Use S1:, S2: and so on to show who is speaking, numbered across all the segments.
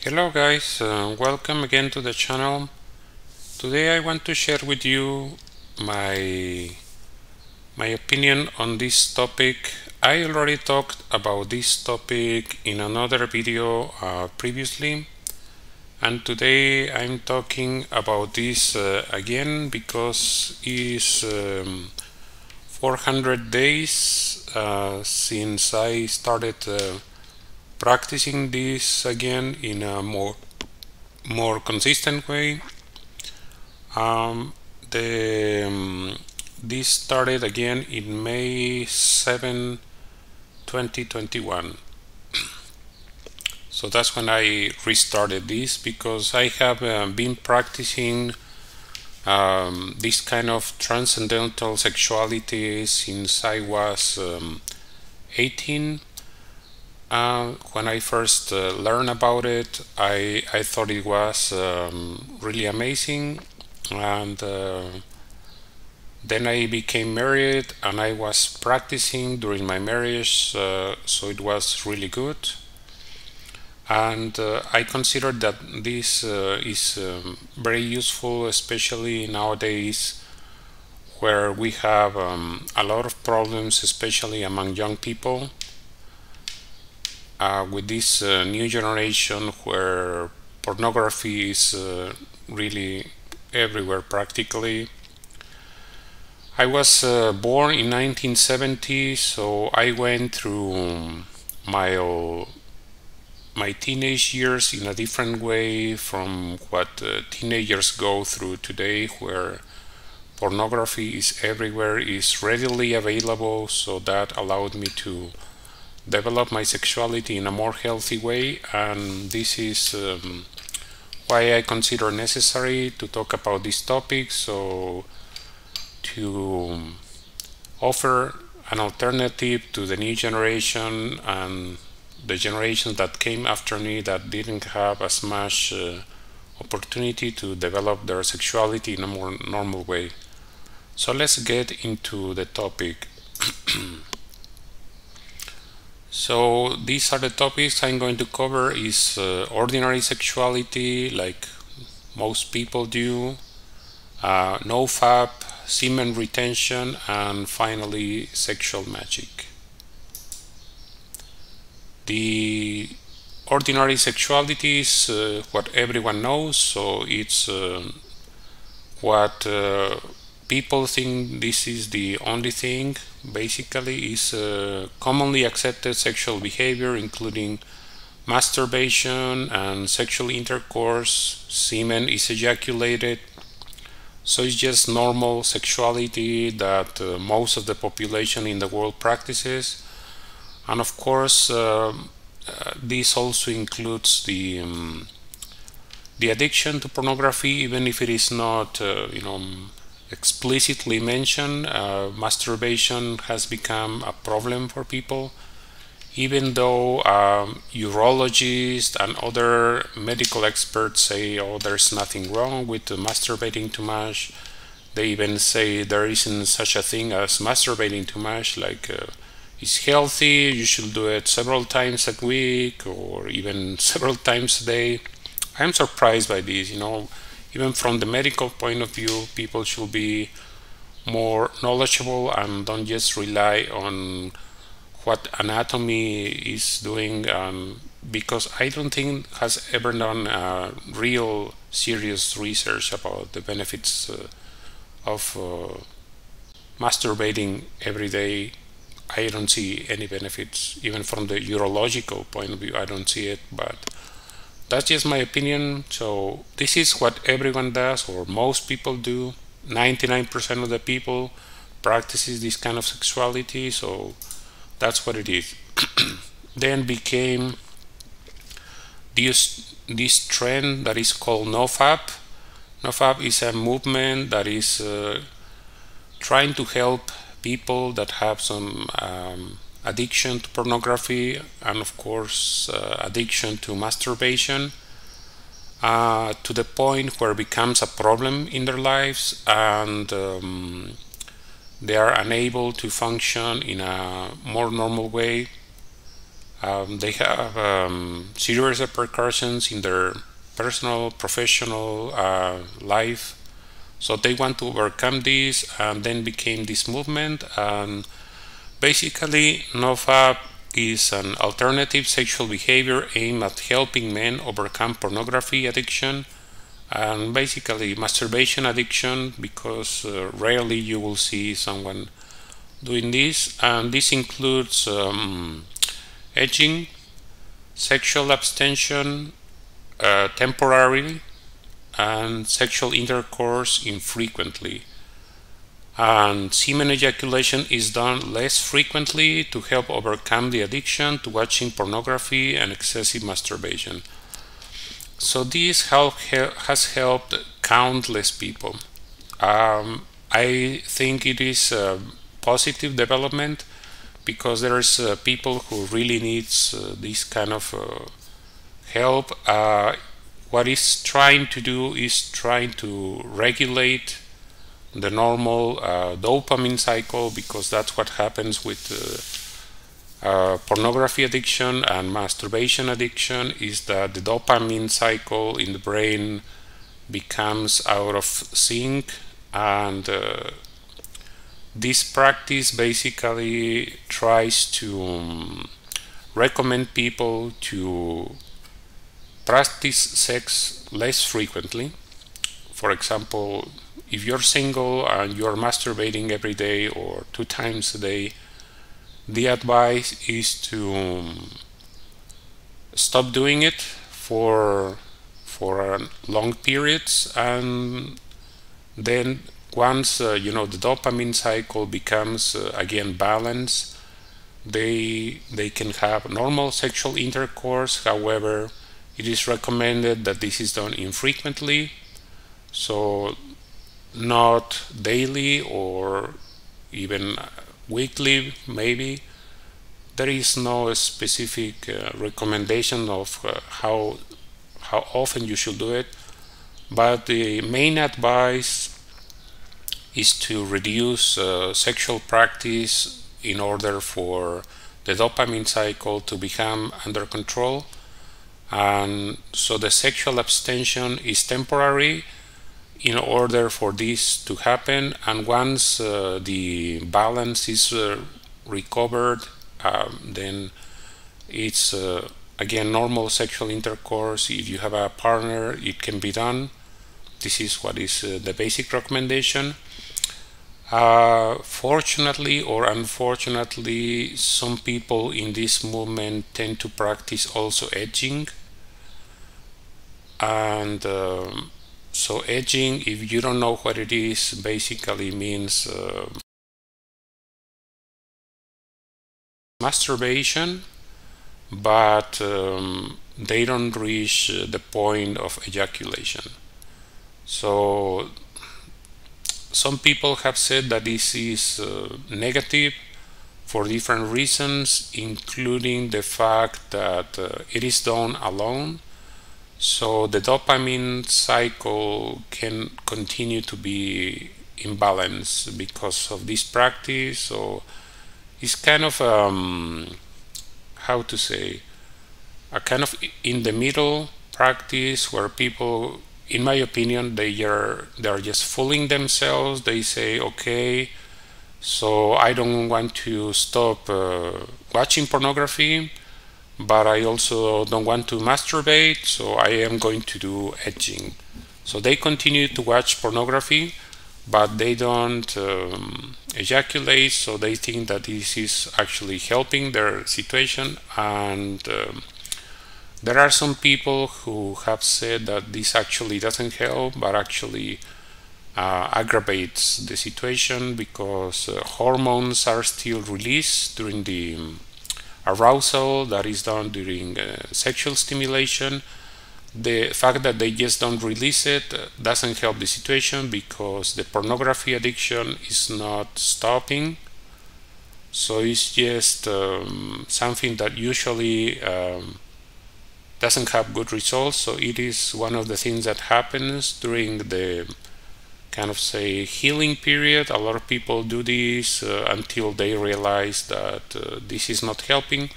S1: Hello guys, welcome again to the channel. Today I want to share with you my opinion on this topic. I already talked about this topic in another video previously, and today I'm talking about this again because it's 400 days since I started practicing this again in a more consistent way. This started again in May 7, 2021. So that's when I restarted this, because I have been practicing this kind of transcendental sexuality since I was 18. When I first learned about it, I thought it was really amazing, and then I became married and I was practicing during my marriage, so it was really good. And I consider that this is very useful, especially nowadays where we have a lot of problems, especially among young people. With this new generation where pornography is really everywhere practically. I was born in 1970, so I went through my teenage years in a different way from what teenagers go through today, where pornography is everywhere, is readily available, so that allowed me to develop my sexuality in a more healthy way. And this is why I consider necessary to talk about this topic, so to offer an alternative to the new generation and the generations that came after me that didn't have as much opportunity to develop their sexuality in a more normal way. So let's get into the topic. So these are the topics I'm going to cover. Is ordinary sexuality, like most people do, no-fap, semen-retention, and finally sexual magic. The ordinary sexuality is what everyone knows, so it's what people think this is the only thing. Basically is commonly accepted sexual behavior, including masturbation and sexual intercourse. Semen is ejaculated, so it's just normal sexuality that most of the population in the world practices. And of course this also includes the addiction to pornography, even if it is not explicitly mentioned. Masturbation has become a problem for people, even though urologists and other medical experts say, oh, there's nothing wrong with masturbating too much. They even say there isn't such a thing as masturbating too much, like it's healthy, you should do it several times a week or even several times a day. I'm surprised by this, even from the medical point of view. People should be more knowledgeable and don't just rely on what anatomy is doing, because I don't think has ever done real serious research about the benefits of masturbating every day. I don't see any benefits, even from the urological point of view. I don't see it, but that's just my opinion. So this is what everyone does, or most people do. 99% of the people practices this kind of sexuality, so that's what it is. Then became this trend that is called no-fap. No-fap is a movement that is trying to help people that have some addiction to pornography, and of course addiction to masturbation, to the point where it becomes a problem in their lives, and they are unable to function in a more normal way. They have serious repercussions in their personal, professional life. So they want to overcome this, and then became this movement. And basically, NoFap is an alternative sexual behavior aimed at helping men overcome pornography addiction and basically masturbation addiction, because rarely you will see someone doing this. And this includes edging, sexual abstention, temporarily, and sexual intercourse infrequently. And semen ejaculation is done less frequently to help overcome the addiction to watching pornography and excessive masturbation. So this has helped countless people. I think it is a positive development, because there's people who really needs this kind of help. What it's trying to do is trying to regulate the normal dopamine cycle, because that's what happens with pornography addiction and masturbation addiction, is that the dopamine cycle in the brain becomes out of sync. And this practice basically tries to recommend people to practice sex less frequently. For example, if you're single and you're masturbating every day or 2 times a day, the advice is to stop doing it for long periods, and then once the dopamine cycle becomes again balanced, they can have normal sexual intercourse. However, it is recommended that this is done infrequently, so not daily or even weekly maybe. There is no specific recommendation of how often you should do it, but the main advice is to reduce sexual practice in order for the dopamine cycle to become under control. And so the sexual abstention is temporary in order for this to happen, and once the balance is recovered, then it's again normal sexual intercourse. If you have a partner, it can be done. This is what is the basic recommendation. Fortunately or unfortunately, some people in this movement tend to practice also edging. And so edging, if you don't know what it is, basically means masturbation, but they don't reach the point of ejaculation. So some people have said that this is negative for different reasons, including the fact that it is done alone. So the dopamine cycle can continue to be imbalanced because of this practice. So it's kind of how to say, a kind of in the middle practice where people, in my opinion, they are just fooling themselves. They say, okay, so I don't want to stop watching pornography, but I also don't want to masturbate, so I am going to do edging. So they continue to watch pornography, but they don't ejaculate, so they think that this is actually helping their situation. And there are some people who have said that this actually doesn't help, but actually aggravates the situation, because hormones are still released during the arousal that is done during sexual stimulation. The fact that they just don't release it doesn't help the situation, because the pornography addiction is not stopping. So it's just something that usually doesn't have good results. So it is one of the things that happens during the kind of say healing period. A lot of people do this until they realize that this is not helping,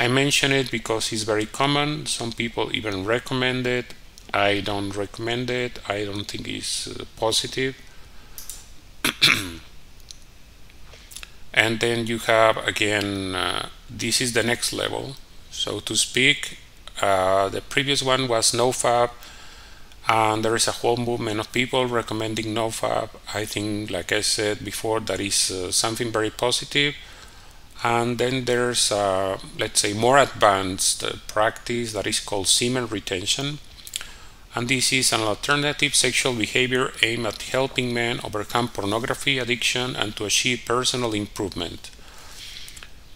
S1: I mention it because it's very common. Some people even recommend it. I don't recommend it. I don't think it's positive. And then you have again, this is the next level, so to speak. The previous one was nofap, and there is a whole movement of people recommending nofap. I think, like I said before, that is something very positive. And then there's let's say more advanced practice that is called semen-retention, and this is an alternative sexual behavior aimed at helping men overcome pornography addiction and to achieve personal improvement.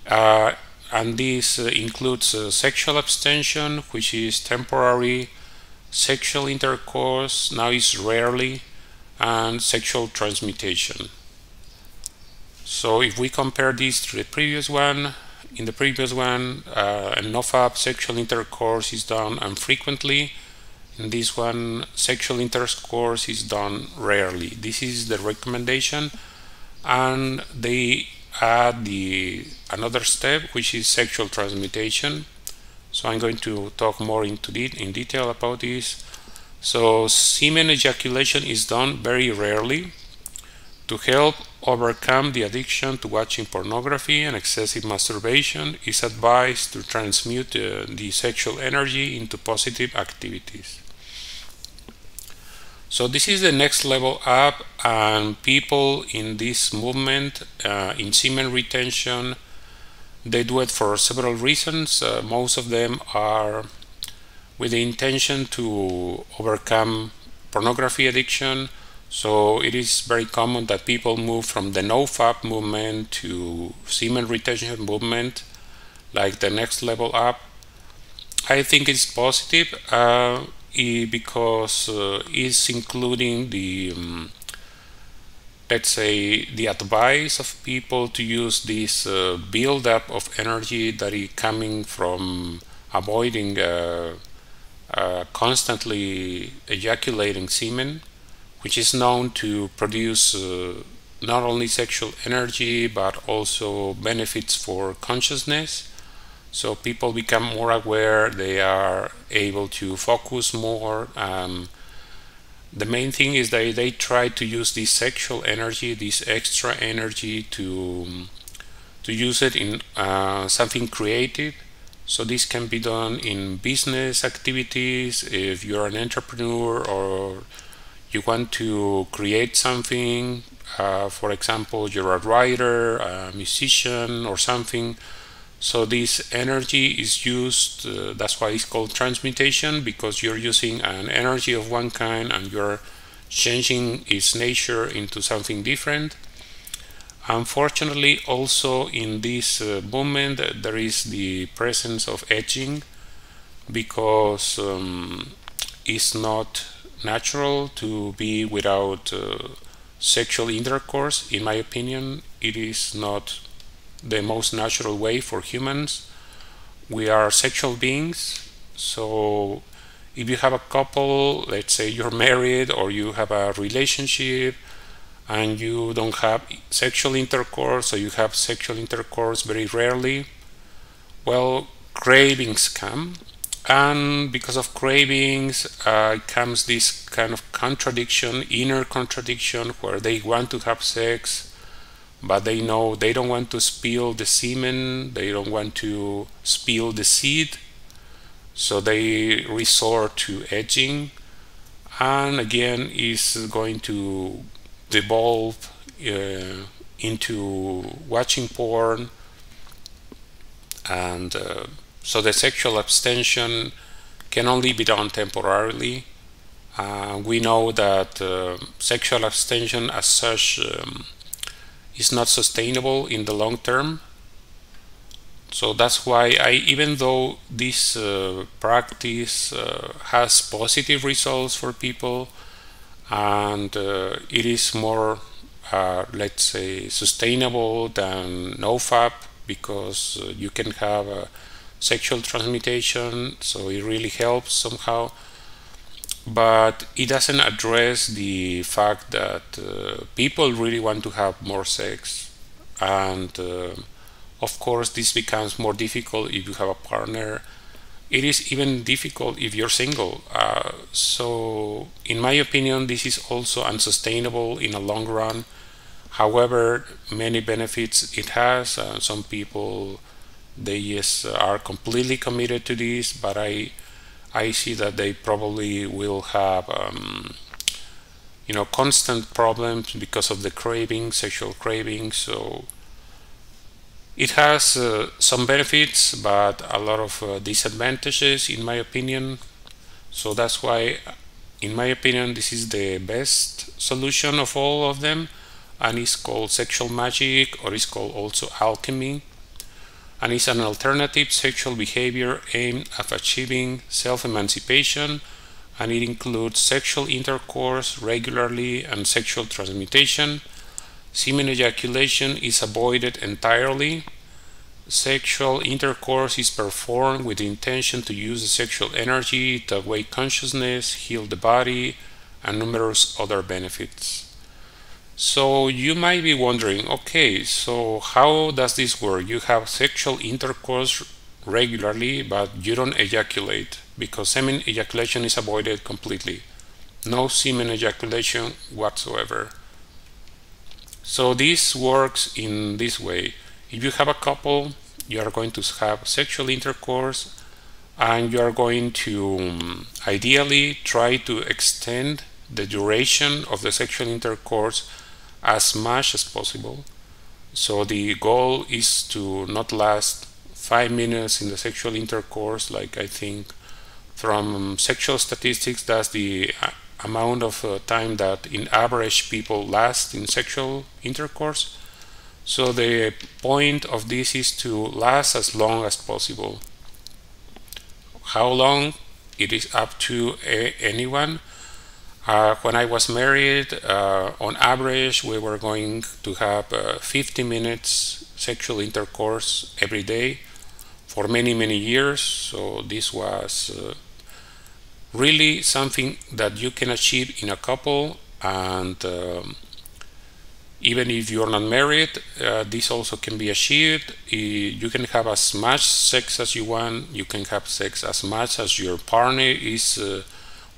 S1: And this includes sexual abstention, which is temporary, sexual intercourse, now is rarely, and sexual transmutation. So if we compare this to the previous one, in the previous one, nofap sexual intercourse is done infrequently. In this one, sexual intercourse is done rarely. This is the recommendation, and they add another step, which is sexual transmutation. So I'm going to talk more in detail about this. So semen ejaculation is done very rarely. To help overcome the addiction to watching pornography and excessive masturbation, it's advised to transmute the sexual energy into positive activities. So this is the next level up, and people in this movement, in semen retention, they do it for several reasons. Most of them are with the intention to overcome pornography addiction. So it is very common that people move from the nofap movement to semen retention movement, like the next level up. I think it's positive because it's including the let's say the advice of people to use this build-up of energy that is coming from avoiding constantly ejaculating semen, which is known to produce not only sexual energy but also benefits for consciousness. So people become more aware, they are able to focus more. The main thing is that they try to use this sexual energy, this extra energy, to use it in something creative. So this can be done in business activities. If you're an entrepreneur or you want to create something, for example, you're a writer, a musician or something. So this energy is used, that's why it's called transmutation, because you're using an energy of one kind and you're changing its nature into something different. Unfortunately, also in this movement, there is the presence of edging, because it's not natural to be without sexual intercourse. In my opinion, it is not the most natural way for humans. We are sexual beings, so if you have a couple, let's say you're married or you have a relationship and you don't have sexual intercourse, or you have sexual intercourse very rarely, well, cravings come, and because of cravings comes this kind of contradiction, inner contradiction, where they want to have sex but they know they don't want to spill the semen, they don't want to spill the seed, so they resort to edging, and again is going to devolve into watching porn. And so the sexual abstention can only be done temporarily. We know that sexual abstention as such is not sustainable in the long term. So that's why even though this practice has positive results for people, and it is more let's say sustainable than nofap, because you can have sexual transmutation, so it really helps somehow, but it doesn't address the fact that people really want to have more sex, and Of course, this becomes more difficult if you have a partner. It is even difficult if you're single. So in my opinion, this is also unsustainable in a long run. However, many benefits it has. Some people, they just are completely committed to this, but I see that they probably will have constant problems because of the craving, sexual craving. So it has some benefits, but a lot of disadvantages, in my opinion. So that's why, in my opinion, this is the best solution of all of them, and it's called sexual magic, or it's called also alchemy, and it's an alternative sexual behavior aimed at achieving self-emancipation, and it includes sexual intercourse regularly and sexual transmutation. Semen ejaculation is avoided entirely. Sexual intercourse is performed with the intention to use the sexual energy to awake consciousness, heal the body, and numerous other benefits. So you might be wondering, okay, so how does this work? You have sexual intercourse regularly, but you don't ejaculate, because semen ejaculation is avoided completely. No semen ejaculation whatsoever. So this works in this way. If you have a couple, you are going to have sexual intercourse, and you are going to ideally try to extend the duration of the sexual intercourse as much as possible. So the goal is to not last 5 minutes in the sexual intercourse. Like, I think from sexual statistics, that's the amount of time that in average people last in sexual intercourse. So the point of this is to last as long as possible. How long? It is up to anyone. When I was married, on average, we were going to have 50 minutes sexual intercourse every day for many, many years. So this was really something that you can achieve in a couple, and even if you're not married, this also can be achieved. You can have as much sex as you want. You can have sex as much as your partner is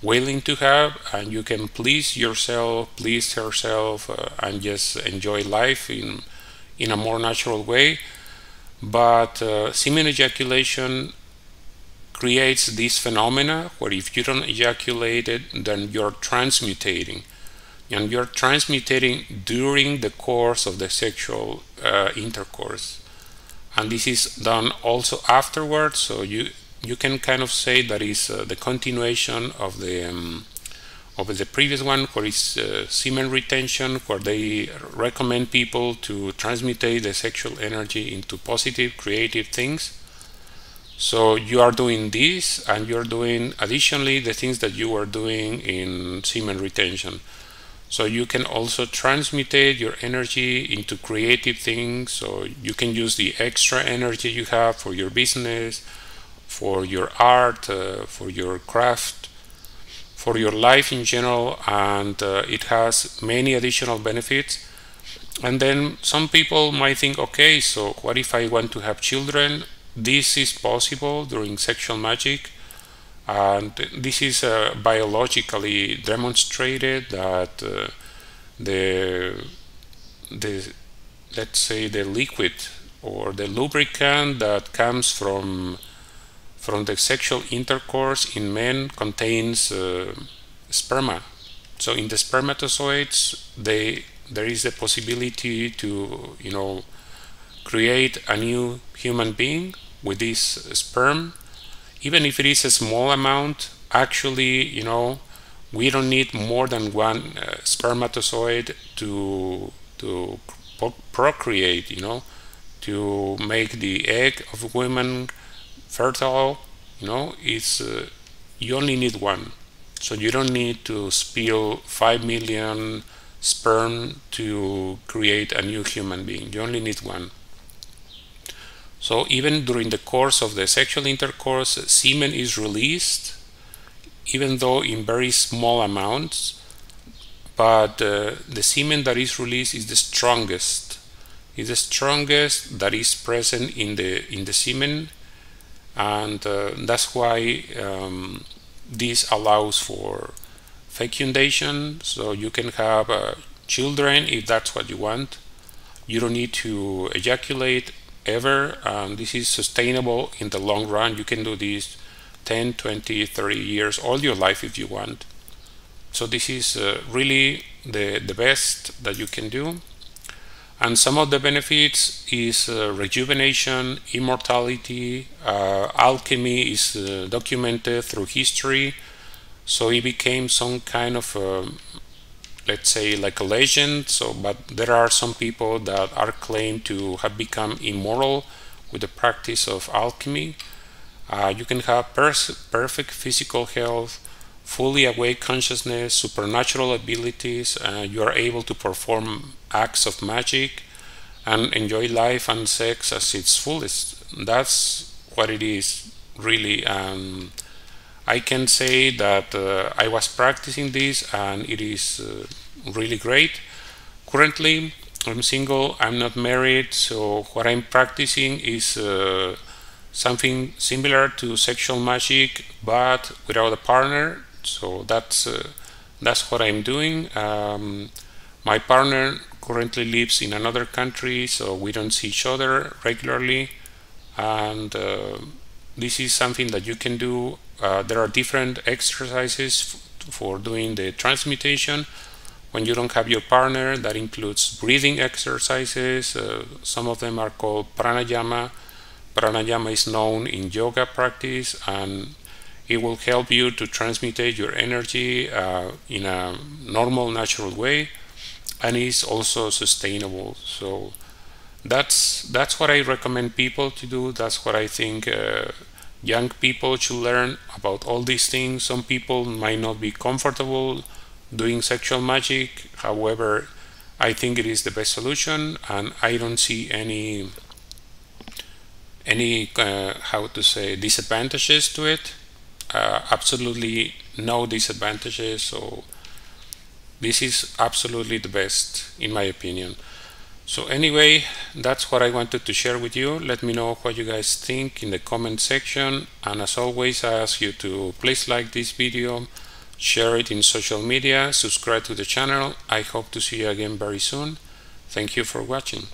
S1: willing to have, and you can please yourself, please herself, and just enjoy life in a more natural way. But semen ejaculation creates this phenomena where if you don't ejaculate it, then you're transmutating, and you're transmutating during the course of the sexual intercourse, and this is done also afterwards. So you can kind of say that is the continuation of the previous one, where is semen retention, where they recommend people to transmutate the sexual energy into positive, creative things. So you are doing this, and you're doing additionally the things that you were doing in semen retention. So you can also transmutate your energy into creative things. So you can use the extra energy you have for your business, for your art, for your craft, for your life in general, and it has many additional benefits. And then some people might think, okay, so what if I want to have children? This is possible during sexual magic, and this is biologically demonstrated that let's say the liquid or the lubricant that comes from the sexual intercourse in men contains sperma. So in the spermatozoids, there is a possibility to create a new human being with this sperm. Even if it is a small amount, actually, we don't need more than one spermatozoid to procreate, to make the egg of a woman fertile. It's you only need one. So you don't need to spill 5 million sperm to create a new human being. You only need one. So even during the course of the sexual intercourse, semen is released, even though in very small amounts, but the semen that is released is the strongest. is the strongest that is present in the semen, and that's why this allows for fecundation, so you can have children if that's what you want. You don't need to ejaculate ever, and this is sustainable in the long run. You can do this 10, 20, 30 years, all your life if you want. So this is really the best that you can do. And some of the benefits is rejuvenation, immortality. Alchemy is documented through history, so it became some kind of let's say like a legend. So, but there are some people that are claimed to have become immortal with the practice of alchemy. You can have perfect physical health, fully awake consciousness, supernatural abilities. You are able to perform acts of magic and enjoy life and sex as its fullest. That's what it is, really. I can say that I was practicing this, and it is really great. Currently, I'm single, I'm not married, so what I'm practicing is something similar to sexual magic, but without a partner. So that's what I'm doing. My partner currently lives in another country, so we don't see each other regularly, and this is something that you can do. There are different exercises for doing the transmutation when you don't have your partner. That includes breathing exercises. Some of them are called pranayama. Pranayama is known in yoga practice, and it will help you to transmutate your energy in a normal, natural way, and is also sustainable. So that's what I recommend people to do. That's what I think young people should learn about all these things. Some people might not be comfortable doing sexual magic. However, I think it is the best solution, and I don't see any how to say disadvantages to it. Absolutely no disadvantages. So this is absolutely the best in my opinion. So anyway, that's what I wanted to share with you. Let me know what you guys think in the comment section, and as always I ask you to please like this video, share it in social media, subscribe to the channel. I hope to see you again very soon. Thank you for watching.